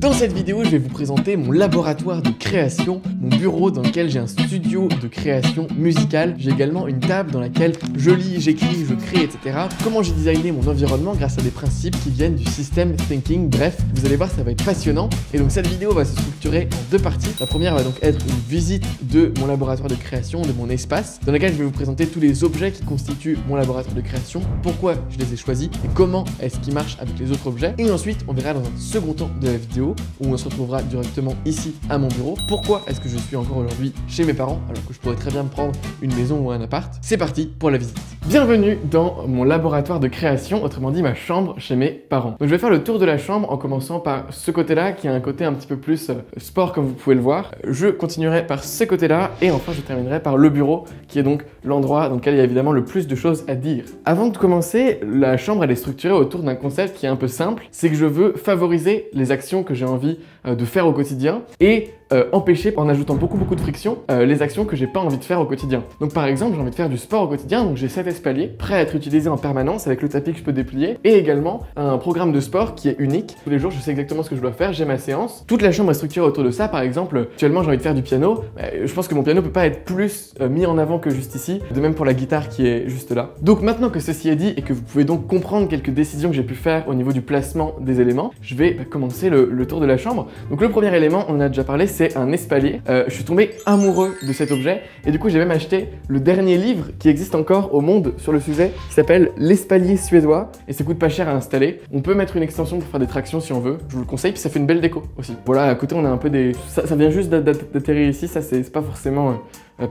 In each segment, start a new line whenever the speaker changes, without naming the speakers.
Dans cette vidéo, je vais vous présenter mon laboratoire de création, mon bureau dans lequel j'ai un studio de création musicale. J'ai également une table dans laquelle je lis, j'écris, je crée, etc. Comment j'ai designé mon environnement grâce à des principes qui viennent du system thinking. Bref, vous allez voir, ça va être passionnant. Et donc cette vidéo va se structurer en deux parties. La première va donc être une visite de mon laboratoire de création, de mon espace, dans laquelle je vais vous présenter tous les objets qui constituent mon laboratoire de création, pourquoi je les ai choisis et comment est-ce qu'ils marchent avec les autres objets. Et ensuite, on verra dans un second temps de la vidéo où on se retrouvera directement ici à mon bureau. Pourquoi est-ce que je suis encore aujourd'hui chez mes parents alors que je pourrais très bien me prendre une maison ou un appart? C'est parti pour la visite. Bienvenue dans mon laboratoire de création, autrement dit ma chambre chez mes parents. Donc je vais faire le tour de la chambre en commençant par ce côté-là qui a un côté un petit peu plus sport comme vous pouvez le voir. Je continuerai par ce côté-là et enfin je terminerai par le bureau qui est donc l'endroit dans lequel il y a évidemment le plus de choses à dire. Avant de commencer, la chambre elle est structurée autour d'un concept qui est un peu simple, c'est que je veux favoriser les actions que j'ai envie de faire au quotidien et empêcher, en ajoutant beaucoup de friction, les actions que j'ai pas envie de faire au quotidien. Donc par exemple, j'ai envie de faire du sport au quotidien, donc j'ai 7 espaliers prêts à être utilisés en permanence avec le tapis que je peux déplier et également un programme de sport qui est unique. Tous les jours, je sais exactement ce que je dois faire, j'ai ma séance. Toute la chambre est structurée autour de ça. Par exemple, actuellement, j'ai envie de faire du piano. Je pense que mon piano peut pas être plus mis en avant que juste ici, de même pour la guitare qui est juste là. Donc maintenant que ceci est dit et que vous pouvez donc comprendre quelques décisions que j'ai pu faire au niveau du placement des éléments, je vais commencer le tour de la chambre. Donc le premier élément, on en a déjà parlé, c'est un espalier. Je suis tombé amoureux de cet objet et du coup j'ai même acheté le dernier livre qui existe encore au monde sur le sujet qui s'appelle L'espalier suédois et ça coûte pas cher à installer. On peut mettre une extension pour faire des tractions si on veut, je vous le conseille, puis ça fait une belle déco aussi. Voilà, à côté on a un peu des... Ça vient juste d'atterrir ici, ça c'est pas forcément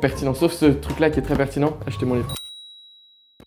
pertinent, sauf ce truc là qui est très pertinent, achetez mon livre.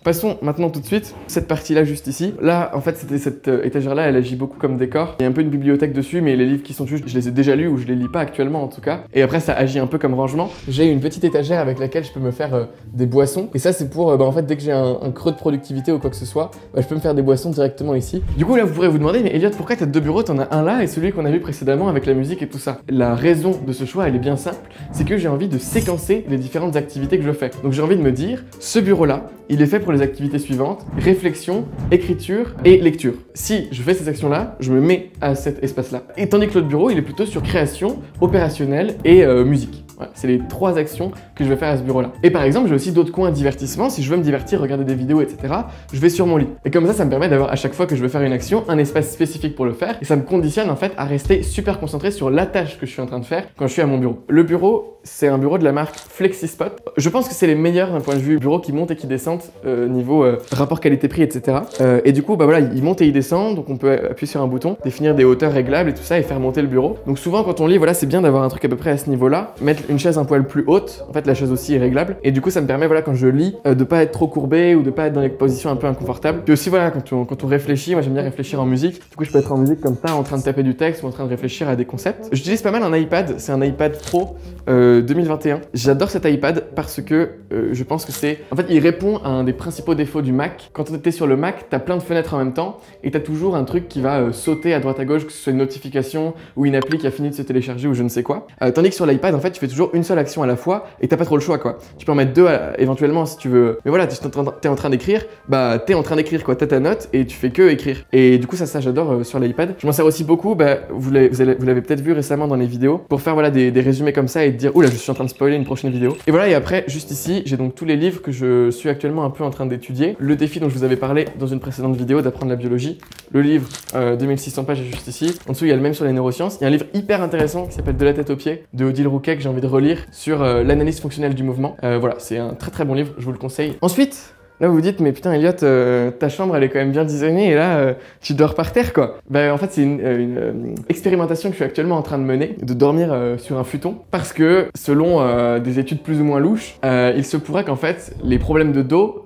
Passons maintenant tout de suite, cette partie-là juste ici. Là, en fait, c'était cette étagère-là, elle agit beaucoup comme décor. Il y a un peu une bibliothèque dessus, mais les livres qui sont dessus, je les ai déjà lus ou je les lis pas actuellement en tout cas. Et après, ça agit un peu comme rangement. J'ai une petite étagère avec laquelle je peux me faire des boissons. Et ça, c'est pour, en fait, dès que j'ai un creux de productivité ou quoi que ce soit, je peux me faire des boissons directement ici. Du coup, là, vous pourrez vous demander, mais Elliot, pourquoi t'as deux bureaux? T'en as un là et celui qu'on a vu précédemment avec la musique et tout ça. La raison de ce choix, elle est bien simple, c'est que j'ai envie de séquencer les différentes activités que je fais. Donc j'ai envie de me dire, ce bureau-là, il est fait pour les activités suivantes: réflexion, écriture et lecture. Si je fais ces actions-là, je me mets à cet espace-là. Et tandis que l'autre bureau, il est plutôt sur création, opérationnel et musique. Voilà, c'est les trois actions que je vais faire à ce bureau-là. Et par exemple, j'ai aussi d'autres coins divertissement. Si je veux me divertir, regarder des vidéos, etc., je vais sur mon lit. Et comme ça me permet d'avoir à chaque fois que je veux faire une action, un espace spécifique pour le faire. Et ça me conditionne en fait à rester super concentré sur la tâche que je suis en train de faire quand je suis à mon bureau. Le bureau, c'est un bureau de la marque FlexiSpot. Je pense que c'est les meilleurs d'un point de vue bureau qui montent et qui descendent niveau rapport qualité-prix, etc. Et du coup, bah voilà, ils montent et ils descendent. Donc on peut appuyer sur un bouton, définir des hauteurs réglables et tout ça et faire monter le bureau. Donc souvent quand on lit, voilà, c'est bien d'avoir un truc à peu près à ce niveau-là. Mettre une chaise un poil plus haute. En fait, la chaise aussi est réglable. Et du coup, ça me permet, voilà, quand je lis, de pas être trop courbé ou de pas être dans des positions un peu inconfortables. Puis aussi, voilà, quand on réfléchit, moi j'aime bien réfléchir en musique. Du coup, je peux être en musique comme ça, en train de taper du texte ou en train de réfléchir à des concepts. J'utilise pas mal un iPad. C'est un iPad Pro 2021. J'adore cet iPad parce que je pense que c'est... En fait, il répond à un des principaux défauts du Mac. Quand on était sur le Mac, t'as plein de fenêtres en même temps et t'as toujours un truc qui va sauter à droite à gauche, que ce soit une notification ou une appli qui a fini de se télécharger ou je ne sais quoi. Tandis que sur l'iPad, en fait, tu fais toujours une seule action à la fois et t'as pas trop le choix, quoi. Tu peux en mettre deux éventuellement si tu veux. Mais voilà, t'es en train d'écrire, bah t'es en train d'écrire, quoi. T'as ta note et tu fais que écrire. Et du coup, ça j'adore sur l'iPad. Je m'en sers aussi beaucoup, bah vous l'avez peut-être vu récemment dans les vidéos, pour faire voilà des résumés comme ça et te dire, oula, je suis en train de spoiler une prochaine vidéo. Et voilà, et après, juste ici, j'ai donc tous les livres que je suis actuellement un peu en train d'étudier. Le défi dont je vous avais parlé dans une précédente vidéo d'apprendre la biologie. Le livre, 2600 pages est juste ici. En dessous, il y a le même sur les neurosciences. Il y a un livre hyper intéressant qui s'appelle De la tête aux pieds de Odile Rouquet que j'ai envie de relire sur l'analyse fonctionnelle du mouvement. Voilà, c'est un très bon livre, je vous le conseille. Ensuite, là vous vous dites, mais putain Elliot, ta chambre elle est quand même bien designée et là tu dors par terre, quoi. Bah en fait c'est une expérimentation que je suis actuellement en train de mener, de dormir sur un futon, parce que selon des études plus ou moins louches, il se pourrait qu'en fait les problèmes de dos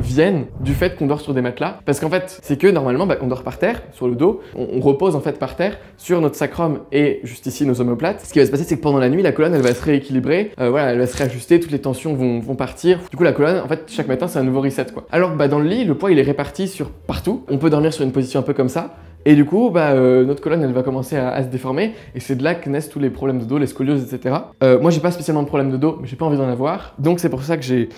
viennent du fait qu'on dort sur des matelas, parce qu'en fait c'est que normalement on dort par terre sur le dos, on repose en fait par terre sur notre sacrum et juste ici nos omoplates. Ce qui va se passer, c'est que pendant la nuit la colonne elle va se rééquilibrer, voilà, elle va se réajuster, toutes les tensions vont partir. Du coup la colonne en fait chaque matin c'est un nouveau reset, quoi. Alors que dans le lit le poids il est réparti sur partout, on peut dormir sur une position un peu comme ça. Et du coup, notre colonne, elle va commencer à se déformer, et c'est de là que naissent tous les problèmes de dos, les scolioses, etc. Moi, j'ai pas spécialement de problème de dos, mais j'ai pas envie d'en avoir, donc c'est pour ça que j'ai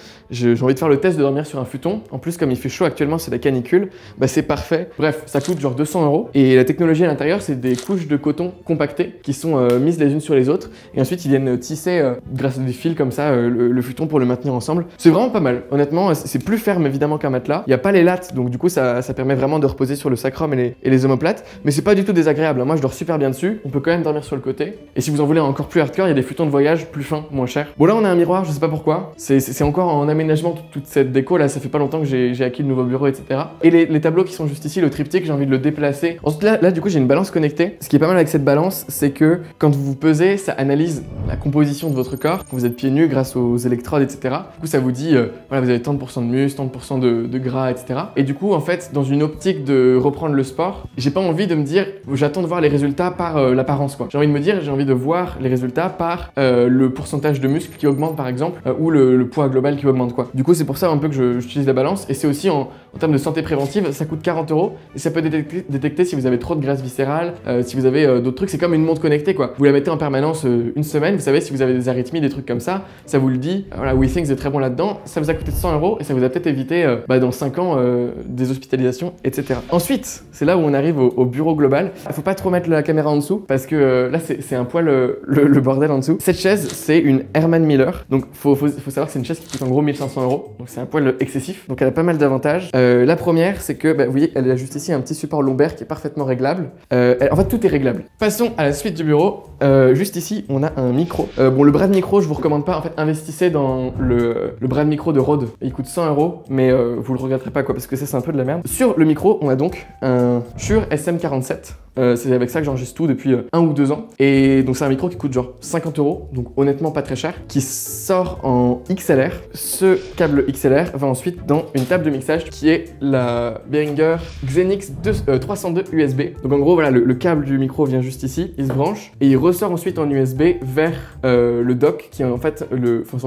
envie de faire le test de dormir sur un futon. En plus, comme il fait chaud actuellement, c'est la canicule, c'est parfait. Bref, ça coûte genre 200 €, et la technologie à l'intérieur, c'est des couches de coton compactées qui sont mises les unes sur les autres, et ensuite ils viennent tisser grâce à des fils comme ça le futon pour le maintenir ensemble. C'est vraiment pas mal, honnêtement, c'est plus ferme évidemment qu'un matelas. Il n'y a pas les lattes, donc du coup ça permet vraiment de reposer sur le sacrum et les omoplates, mais c'est pas du tout désagréable. Moi je dors super bien dessus, on peut quand même dormir sur le côté. Et si vous en voulez encore plus hardcore, il y a des futons de voyage plus fins, moins chers. Bon, là on a un miroir, je sais pas pourquoi, c'est encore en aménagement toute cette déco là, ça fait pas longtemps que j'ai acquis le nouveau bureau, etc. Et les tableaux qui sont juste ici, le triptyque, j'ai envie de le déplacer. Ensuite là du coup j'ai une balance connectée. Ce qui est pas mal avec cette balance, c'est que quand vous vous pesez, ça analyse la composition de votre corps quand vous êtes pieds nus grâce aux électrodes, etc. Du coup ça vous dit voilà, vous avez tant de pourcents de muscles, tant de pourcents de gras, etc. Et du coup en fait dans une optique de reprendre le sport, j'ai pas envie de me dire j'attends de voir les résultats par l'apparence quoi. J'ai envie de me dire j'ai envie de voir les résultats par le pourcentage de muscles qui augmente par exemple ou le poids global qui augmente quoi. Du coup c'est pour ça un peu que j'utilise la balance, et c'est aussi en termes de santé préventive, ça coûte 40 € et ça peut détecter si vous avez trop de graisse viscérale, si vous avez d'autres trucs. C'est comme une montre connectée quoi. Vous la mettez en permanence une semaine, vous savez si vous avez des arythmies, des trucs comme ça vous le dit. Voilà, WeThings est très bon là-dedans. Ça vous a coûté 100 € et ça vous a peut-être évité dans 5 ans des hospitalisations, etc. Ensuite, c'est là où on arrive au bureau global. Faut pas trop mettre la caméra en dessous parce que là c'est un poil le bordel en dessous. Cette chaise c'est une Herman Miller, donc faut savoir que c'est une chaise qui coûte en gros 1500 €, donc c'est un poil excessif, donc elle a pas mal d'avantages. La première c'est que vous voyez elle a juste ici un petit support lombaire qui est parfaitement réglable. En fait tout est réglable. Passons à la suite du bureau. Juste ici on a un micro. Bon, le bras de micro je vous recommande pas, en fait investissez dans le bras de micro de Rode, il coûte 100 €, mais vous le regretterez pas quoi, parce que ça c'est un peu de la merde. Sur le micro on a donc un Shure SM47. C'est avec ça que j'enregistre tout depuis 1 ou 2 ans. Et donc c'est un micro qui coûte genre 50 €, donc honnêtement pas très cher, qui sort en XLR. Ce câble XLR va ensuite dans une table de mixage qui est la Behringer Xenix 302 USB. Donc en gros voilà, le câble du micro vient juste ici, il se branche et il ressort ensuite en USB vers le dock qui est en fait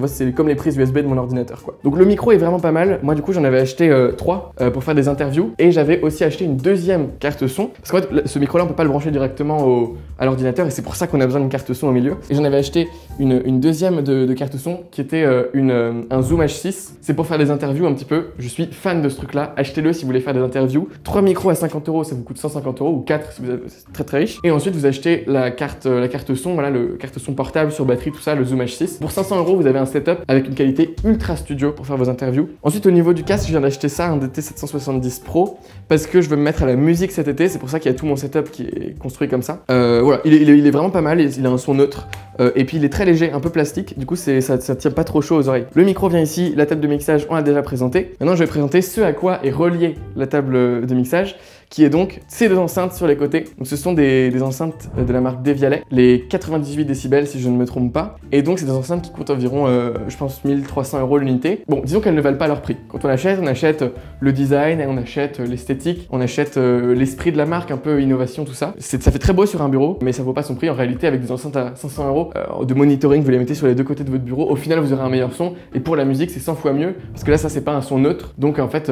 c'est comme les prises USB de mon ordinateur quoi. Donc le micro est vraiment pas mal. Moi du coup j'en avais acheté 3 pour faire des interviews, et j'avais aussi acheté une deuxième carte son parce qu'en fait ce micro là on peut pas le brancher directement à l'ordinateur, et c'est pour ça qu'on a besoin d'une carte son au milieu. Et j'en avais acheté une deuxième de carte son qui était un Zoom H6. C'est pour faire des interviews un petit peu. Je suis fan de ce truc là, achetez-le si vous voulez faire des interviews. 3 micros à 50 €, ça vous coûte 150 € ou 4 si vous êtes très très riche. Et ensuite vous achetez la carte son, voilà, le carte son portable sur batterie, tout ça, le Zoom H6. Pour 500 € vous avez un setup avec une qualité ultra studio pour faire vos interviews. Ensuite au niveau du casque, je viens d'acheter ça, un DT770 Pro, parce que je veux me mettre à la musique cet été. C'est pour ça qu'il y a tout mon setup qui est construit comme ça. Voilà, il est vraiment pas mal, il a un son neutre, et puis il est très léger, un peu plastique, du coup ça tient pas trop chaud aux oreilles. Le micro vient ici, la table de mixage on l'a déjà présenté. Maintenant je vais présenter ce à quoi est reliée la table de mixage, qui est donc ces deux enceintes sur les côtés. Donc ce sont des enceintes de la marque Devialet, les 98 décibels si je ne me trompe pas. Et donc c'est des enceintes qui coûtent environ, je pense, 1300 € l'unité. Bon, disons qu'elles ne valent pas leur prix. Quand on achète le design, on achète l'esthétique, on achète l'esprit de la marque, un peu innovation, tout ça. Ça fait très beau sur un bureau, mais ça vaut pas son prix en réalité. Avec des enceintes à 500 € de monitoring, vous les mettez sur les deux côtés de votre bureau, au final vous aurez un meilleur son. Et pour la musique c'est 100 fois mieux, parce que là ça c'est pas un son neutre. Donc en fait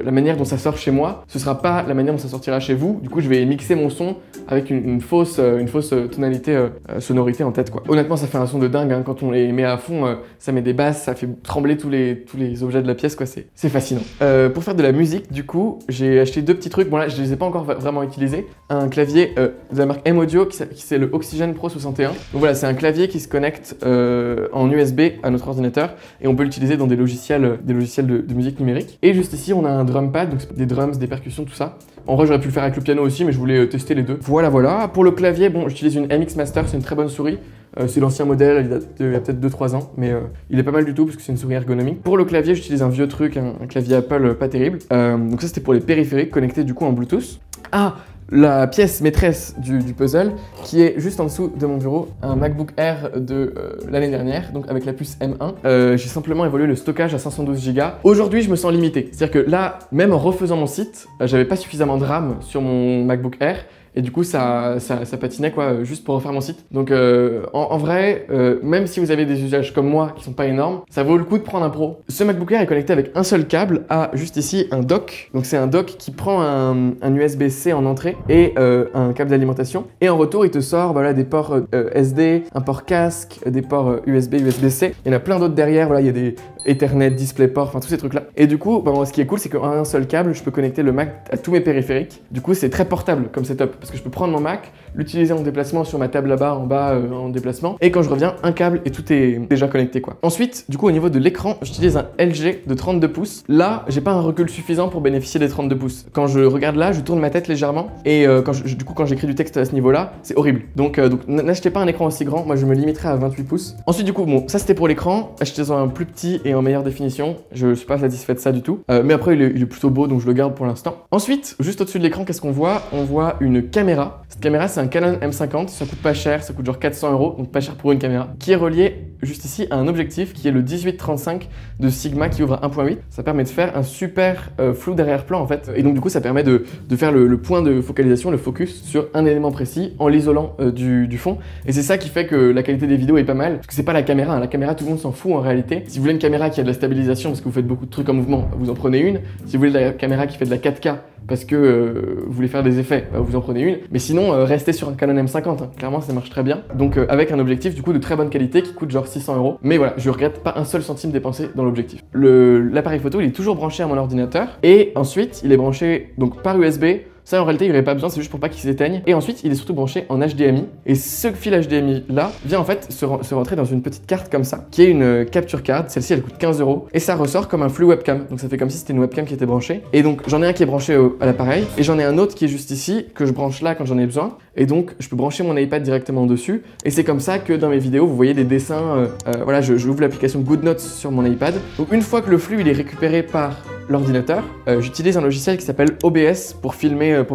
la manière dont ça sort chez moi, ce sera pas la manière dont ça sortira chez vous. Du coup je vais mixer mon son avec une fausse tonalité sonorité en tête quoi. Honnêtement ça fait un son de dingue hein. Quand on les met à fond, ça met des basses, ça fait trembler tous les objets de la pièce quoi, c'est fascinant. Pour faire de la musique du coup j'ai acheté 2 petits trucs. Bon là je les ai pas encore vraiment utilisés. Un clavier de la marque M-Audio qui c'est le Oxygen Pro 61. Donc voilà, c'est un clavier qui se connecte en USB à notre ordinateur, et on peut l'utiliser dans des logiciels de musique numérique. Et juste ici on a un drum pad, donc des drums, des percussions, tout ça. En vrai j'aurais pu le faire avec le piano aussi, mais je voulais tester les deux. Voilà. Pour le clavier, bon j'utilise une MX Master, c'est une très bonne souris. C'est l'ancien modèle, il y a peut-être 2-3 ans, mais il est pas mal du tout parce que c'est une souris ergonomique. Pour le clavier, j'utilise un vieux truc, un clavier Apple pas terrible. Donc ça c'était pour les périphériques connectés du coup en Bluetooth. Ah, la pièce maîtresse du puzzle, qui est juste en dessous de mon bureau, un MacBook Air de l'année dernière, donc avec la puce M1. J'ai simplement évolué le stockage à 512 Go. Aujourd'hui, je me sens limité. C'est-à-dire que là, même en refaisant mon site, j'avais pas suffisamment de RAM sur mon MacBook Air, et du coup ça patinait quoi, juste pour refaire mon site. Donc en vrai, même si vous avez des usages comme moi qui sont pas énormes, ça vaut le coup de prendre un pro. Ce MacBook Air est connecté avec un seul câble à juste ici un dock. Donc c'est un dock qui prend un USB-C en entrée et un câble d'alimentation. Et en retour, il te sort voilà, des ports SD, un port casque, des ports USB, USB-C. Il y en a plein d'autres derrière. Voilà, il y a des Ethernet, DisplayPort, enfin tous ces trucs là. Et du coup, bah, ce qui est cool, c'est qu'en un seul câble, je peux connecter le Mac à tous mes périphériques. Du coup, c'est très portable comme setup parce que je peux prendre mon Mac, l'utiliser en déplacement sur ma table là-bas en bas en déplacement. Et quand je reviens, un câble et tout est déjà connecté quoi. Ensuite, du coup, au niveau de l'écran, j'utilise un LG de 32 pouces. Là, j'ai pas un recul suffisant pour bénéficier des 32 pouces. Quand je regarde là, je tourne ma tête légèrement et du coup, quand j'écris du texte à ce niveau-là, c'est horrible. Donc n'achetez pas un écran aussi grand. Moi, je me limiterai à 28 pouces. Ensuite, du coup, bon, ça c'était pour l'écran. Achetez-en un plus petit et en meilleure définition. Je suis pas satisfait de ça du tout. Mais après, il est plutôt beau, donc je le garde pour l'instant. Ensuite, juste au-dessus de l'écran, qu'est-ce qu'on voit? On voit une caméra. Cette caméra, c'est un Canon M50. Ça coûte pas cher, ça coûte genre 400 €, donc pas cher pour une caméra, qui est relié juste ici à un objectif qui est le 18-35 de Sigma qui ouvre à 1.8. Ça permet de faire un super flou d'arrière-plan en fait. Et donc du coup, ça permet de faire le point de focalisation, le focus sur un élément précis en l'isolant du fond. Et c'est ça qui fait que la qualité des vidéos est pas mal. Parce que c'est pas la caméra, hein. La caméra, tout le monde s'en fout en réalité. Si vous voulez une caméra qui a de la stabilisation parce que vous faites beaucoup de trucs en mouvement, vous en prenez une. Si vous voulez la caméra qui fait de la 4K parce que vous voulez faire des effets, vous en prenez une. Mais sinon, restez sur un Canon M50, hein. Clairement, ça marche très bien. Donc avec un objectif du coup de très bonne qualité qui coûte genre 600 €. Mais voilà, je regrette pas un seul centime dépensé dans l'objectif. L'appareil photo, il est toujours branché à mon ordinateur. Et ensuite, il est branché donc par USB. Ça, en réalité, il n'y aurait pas besoin, c'est juste pour pas qu'il s'éteigne. Et ensuite, il est surtout branché en HDMI. Et ce fil HDMI là vient en fait se rentrer dans une petite carte comme ça, qui est une capture card. Celle-ci, elle coûte 15 €. Et ça ressort comme un flux webcam. Donc ça fait comme si c'était une webcam qui était branchée. Et donc, j'en ai un qui est branché à l'appareil. Et j'en ai un autre qui est juste ici, que je branche là quand j'en ai besoin. Et donc, je peux brancher mon iPad directement dessus. Et c'est comme ça que dans mes vidéos, vous voyez des dessins. Voilà, j'ouvre l'application GoodNotes sur mon iPad. Donc, une fois que le flux il est récupéré par l'ordinateur, j'utilise un logiciel qui s'appelle OBS pour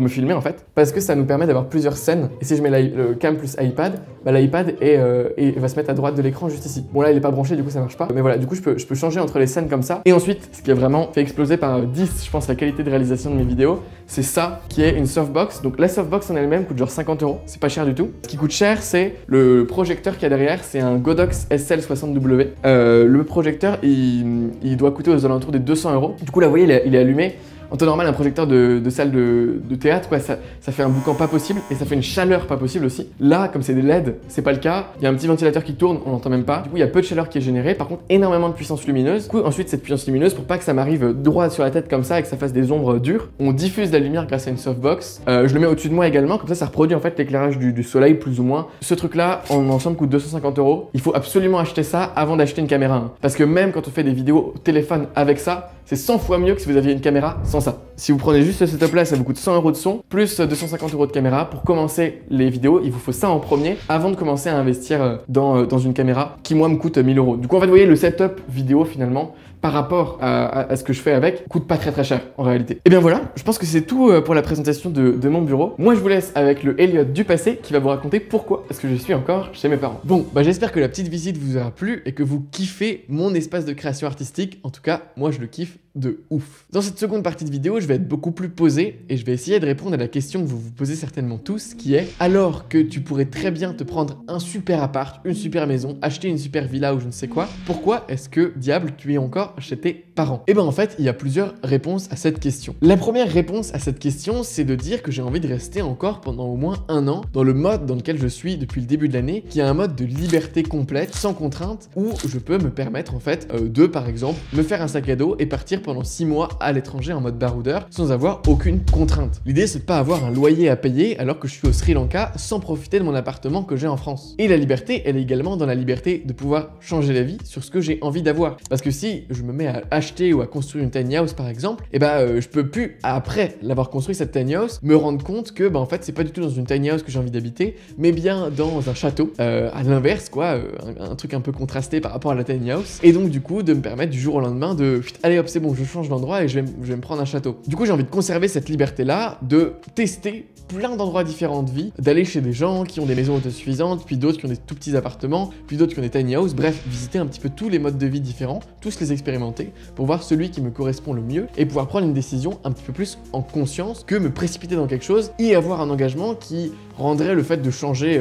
me filmer en fait, parce que ça nous permet d'avoir plusieurs scènes. Et si je mets le cam plus iPad, bah, l'iPad va se mettre à droite de l'écran juste ici. Bon là il est pas branché, du coup ça marche pas, mais voilà, du coup je peux changer entre les scènes comme ça. Et ensuite, ce qui a vraiment fait exploser par 10, je pense, la qualité de réalisation de mes vidéos, c'est ça qui est une softbox. Donc la softbox en elle-même coûte genre 50 €, c'est pas cher du tout. Ce qui coûte cher, c'est le projecteur qu'il y a derrière, c'est un Godox SL60W. Le projecteur il doit coûter aux alentours des 200 €. Du coup là vous voyez il est allumé. En temps normal, un projecteur de salle de théâtre, quoi, ça fait un boucan pas possible et ça fait une chaleur pas possible aussi. Là, comme c'est des LED, c'est pas le cas. Il y a un petit ventilateur qui tourne, on n'entend même pas. Du coup, il y a peu de chaleur qui est générée. Par contre, énormément de puissance lumineuse. Du coup, ensuite, cette puissance lumineuse, pour pas que ça m'arrive droit sur la tête comme ça et que ça fasse des ombres dures, on diffuse la lumière grâce à une softbox. Je le mets au-dessus de moi également, comme ça reproduit en fait l'éclairage du soleil plus ou moins. Ce truc-là, en ensemble, coûte 250 €. Il faut absolument acheter ça avant d'acheter une caméra, hein. Parce que même quand on fait des vidéos au téléphone avec ça, c'est 100 fois mieux que si vous aviez une caméra sans ça. Si vous prenez juste ce setup là, ça vous coûte 100 € de son, plus 250 € de caméra. Pour commencer les vidéos, il vous faut ça en premier avant de commencer à investir dans une caméra qui moi me coûte 1000 €. Du coup en fait vous voyez le setup vidéo finalement par rapport à ce que je fais avec coûte pas très cher en réalité. Et bien voilà, je pense que c'est tout pour la présentation de mon bureau. Moi je vous laisse avec le Elliot du passé qui va vous raconter pourquoi est-ce que je suis encore chez mes parents. Bon, bah j'espère que la petite visite vous aura plu et que vous kiffez mon espace de création artistique. En tout cas, moi je le kiffe de ouf. Dans cette seconde partie de vidéo, je vais être beaucoup plus posé et je vais essayer de répondre à la question que vous vous posez certainement tous, qui est: alors que tu pourrais très bien te prendre un super appart, une super maison, acheter une super villa ou je ne sais quoi, pourquoi est-ce que, diable, tu es encore chez tes parents? Et ben en fait, il y a plusieurs réponses à cette question. La première réponse à cette question, c'est de dire que j'ai envie de rester encore pendant au moins un an dans le mode dans lequel je suis depuis le début de l'année, qui est un mode de liberté complète, sans contrainte, où je peux me permettre en fait de, par exemple, me faire un sac à dos et partir pendant 6 mois à l'étranger en mode baroudeur sans avoir aucune contrainte. L'idée, c'est de pas avoir un loyer à payer alors que je suis au Sri Lanka sans profiter de mon appartement que j'ai en France. Et la liberté, elle est également dans la liberté de pouvoir changer la vie sur ce que j'ai envie d'avoir. Parce que si je me mets à acheter ou à construire une tiny house par exemple, et je peux plus, après l'avoir construit cette tiny house, me rendre compte que en fait c'est pas du tout dans une tiny house que j'ai envie d'habiter, mais bien dans un château, à l'inverse quoi, un truc un peu contrasté par rapport à la tiny house. Et donc du coup de me permettre du jour au lendemain de allez hop c'est bon, je change d'endroit et je vais me prendre un château. Du coup j'ai envie de conserver cette liberté là, de tester plein d'endroits différents de vie, d'aller chez des gens qui ont des maisons autosuffisantes, puis d'autres qui ont des tout petits appartements, puis d'autres qui ont des tiny houses, bref, visiter un petit peu tous les modes de vie différents, tous les expérimenter pour voir celui qui me correspond le mieux et pouvoir prendre une décision un petit peu plus en conscience que me précipiter dans quelque chose et avoir un engagement qui rendrait le fait de changer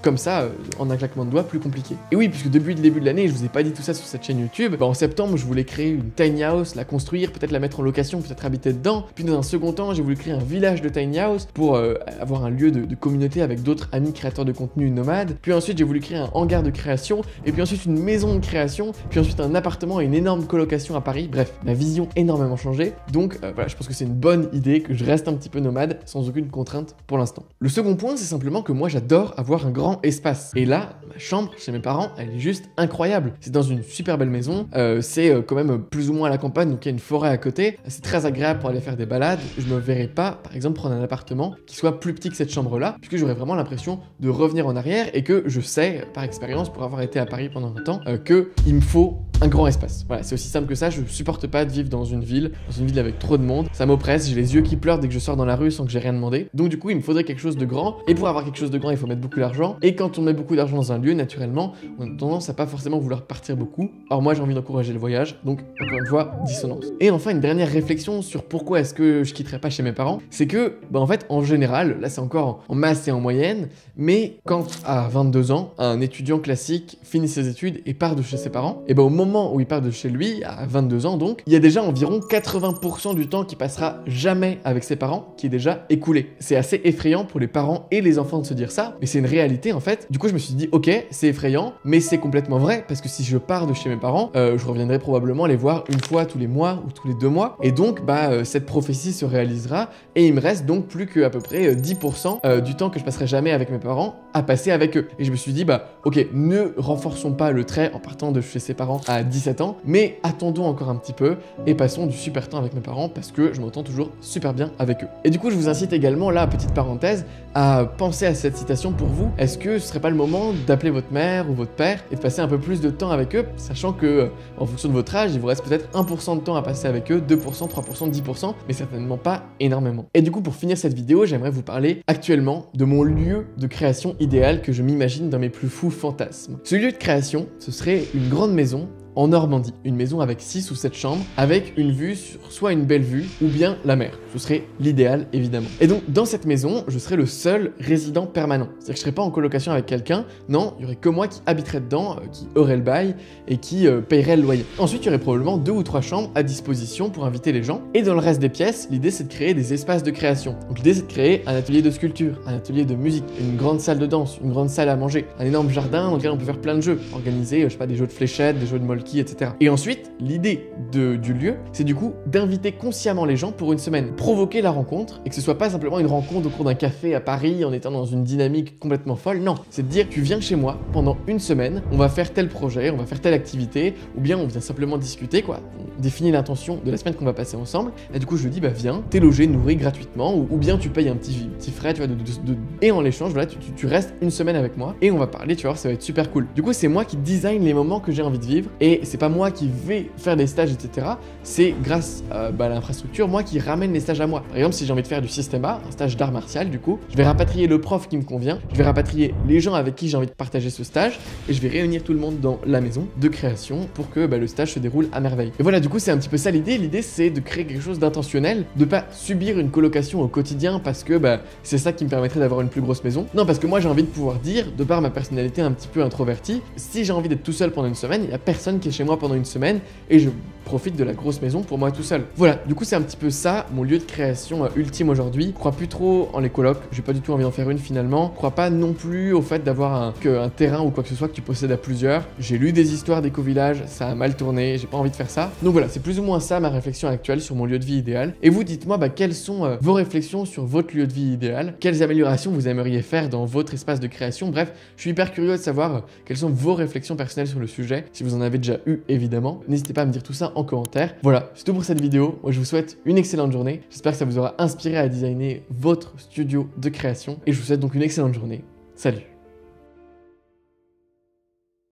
comme ça, en un claquement de doigts, plus compliqué. Et oui, puisque depuis le début de l'année, je vous ai pas dit tout ça sur cette chaîne YouTube, en septembre, je voulais créer une tiny house, la construire, peut-être la mettre en location, peut-être habiter dedans, puis dans un second temps, j'ai voulu créer un village de tiny house pour avoir un lieu de communauté avec d'autres amis créateurs de contenu nomades, puis ensuite j'ai voulu créer un hangar de création, et puis ensuite une maison de création, puis ensuite un appartement et une énorme colocation à Paris. Bref, ma vision a énormément changé, donc voilà, je pense que c'est une bonne idée que je reste un petit peu nomade sans aucune contrainte pour l'instant. Le second point, c'est simplement que moi j'adore avoir un grand espace. Et là, ma chambre chez mes parents, elle est juste incroyable. C'est dans une super belle maison, c'est quand même plus ou moins à la campagne, donc il y a une forêt à côté. C'est très agréable pour aller faire des balades. Je me verrais pas, par exemple, prendre un appartement qui soit plus petit que cette chambre-là, puisque j'aurais vraiment l'impression de revenir en arrière et que je sais, par expérience, pour avoir été à Paris pendant un temps, que il me faut un grand espace. Voilà, c'est aussi simple que ça. Je supporte pas de vivre dans une ville avec trop de monde. Ça m'oppresse, j'ai les yeux qui pleurent dès que je sors dans la rue sans que j'ai rien demandé. Donc du coup, il me faudrait quelque chose de grand. Et pour avoir quelque chose de grand, il faut mettre beaucoup d'argent. Et quand on met beaucoup d'argent dans un lieu, naturellement, on a tendance à pas forcément vouloir partir beaucoup. Or moi, j'ai envie d'encourager le voyage. Donc encore une fois, dissonance. Et enfin, une dernière réflexion sur pourquoi est-ce que je quitterais pas chez mes parents, c'est que, en fait, en général, là c'est encore en masse et en moyenne, mais quand à 22 ans, un étudiant classique finit ses études et part de chez ses parents, et au moment où il part de chez lui, à 22 ans donc, il y a déjà environ 80% du temps qu'il passera jamais avec ses parents qui est déjà écoulé. C'est assez effrayant pour les parents et les enfants de se dire ça, mais c'est une réalité en fait. Du coup, je me suis dit, ok, c'est effrayant, mais c'est complètement vrai, parce que si je pars de chez mes parents, je reviendrai probablement les voir une fois tous les mois ou tous les 2 mois, et donc cette prophétie se réalisera, et il me reste donc plus qu'à peu près 10% du temps que je passerai jamais avec mes parents à passer avec eux. Et je me suis dit, ok, ne renforçons pas le trait en partant de chez ses parents à 17 ans, mais attendons encore un petit peu et passons du super temps avec mes parents parce que je m'entends toujours super bien avec eux. Et du coup, je vous incite également, là, petite parenthèse, à penser à cette citation pour vous. Est-ce que ce serait pas le moment d'appeler votre mère ou votre père et de passer un peu plus de temps avec eux, sachant que, en fonction de votre âge, il vous reste peut-être 1% de temps à passer avec eux, 2%, 3%, 10%, mais certainement pas énormément. Et du coup, pour finir cette vidéo, j'aimerais vous parler actuellement de mon lieu de création idéal que je m'imagine dans mes plus fous fantasmes. Ce lieu de création, ce serait une grande maison en Normandie, une maison avec 6 ou 7 chambres, avec une vue sur soit une belle vue, ou bien la mer. Ce serait l'idéal, évidemment. Et donc, dans cette maison, je serais le seul résident permanent. C'est-à-dire que je serais pas en colocation avec quelqu'un, non, il y aurait que moi qui habiterais dedans, qui aurait le bail, et qui payerait le loyer. Ensuite, il y aurait probablement 2 ou 3 chambres à disposition pour inviter les gens. Et dans le reste des pièces, l'idée c'est de créer des espaces de création. Donc l'idée c'est de créer un atelier de sculpture, un atelier de musique, une grande salle de danse, une grande salle à manger, un énorme jardin dans lequel on peut faire plein de jeux, organiser, je sais pas, des jeux de fléchettes, des jeux de molki, etc. Et ensuite, l'idée du lieu, c'est du coup d'inviter consciemment les gens pour une semaine, provoquer la rencontre, et que ce soit pas simplement une rencontre au cours d'un café à Paris en étant dans une dynamique complètement folle, non, c'est de dire tu viens chez moi pendant une semaine, on va faire tel projet, on va faire telle activité, ou bien on vient simplement discuter quoi, on définit l'intention de la semaine qu'on va passer ensemble, et du coup je lui dis viens, t'es logé, nourri gratuitement, ou bien tu payes un petit frais, tu vois, et en l'échange, voilà, tu restes une semaine avec moi, et on va parler, tu vois, ça va être super cool. Du coup c'est moi qui design les moments que j'ai envie de vivre, et c'est pas moi qui vais faire des stages, etc. C'est grâce à l'infrastructure, moi qui ramène les stages à moi. Par exemple, si j'ai envie de faire du système A, un stage d'art martial, du coup, je vais rapatrier le prof qui me convient, je vais rapatrier les gens avec qui j'ai envie de partager ce stage, et je vais réunir tout le monde dans la maison de création pour que le stage se déroule à merveille. Et voilà, du coup, c'est un petit peu ça l'idée. L'idée, c'est de créer quelque chose d'intentionnel, de pas subir une colocation au quotidien parce que c'est ça qui me permettrait d'avoir une plus grosse maison. Non, parce que moi, j'ai envie de pouvoir dire, de par ma personnalité un petit peu introvertie, si j'ai envie d'être tout seul pendant une semaine, il y a personne qui est chez moi pendant une semaine et je profite de la grosse maison pour moi tout seul. Voilà, du coup c'est un petit peu ça mon lieu de création ultime aujourd'hui. Je crois plus trop en les colocs, j'ai pas du tout envie d'en faire une finalement. Je crois pas non plus au fait d'avoir un terrain ou quoi que ce soit que tu possèdes à plusieurs. J'ai lu des histoires d'éco-village, ça a mal tourné, j'ai pas envie de faire ça. Donc voilà, c'est plus ou moins ça ma réflexion actuelle sur mon lieu de vie idéal. Et vous dites-moi quelles sont vos réflexions sur votre lieu de vie idéal, quelles améliorations vous aimeriez faire dans votre espace de création. Bref, je suis hyper curieux de savoir quelles sont vos réflexions personnelles sur le sujet, si vous en avez déjà eu évidemment. N'hésitez pas à me dire tout ça en commentaire. Voilà, c'est tout pour cette vidéo. Moi, je vous souhaite une excellente journée. J'espère que ça vous aura inspiré à designer votre studio de création. Et je vous souhaite donc une excellente journée. Salut!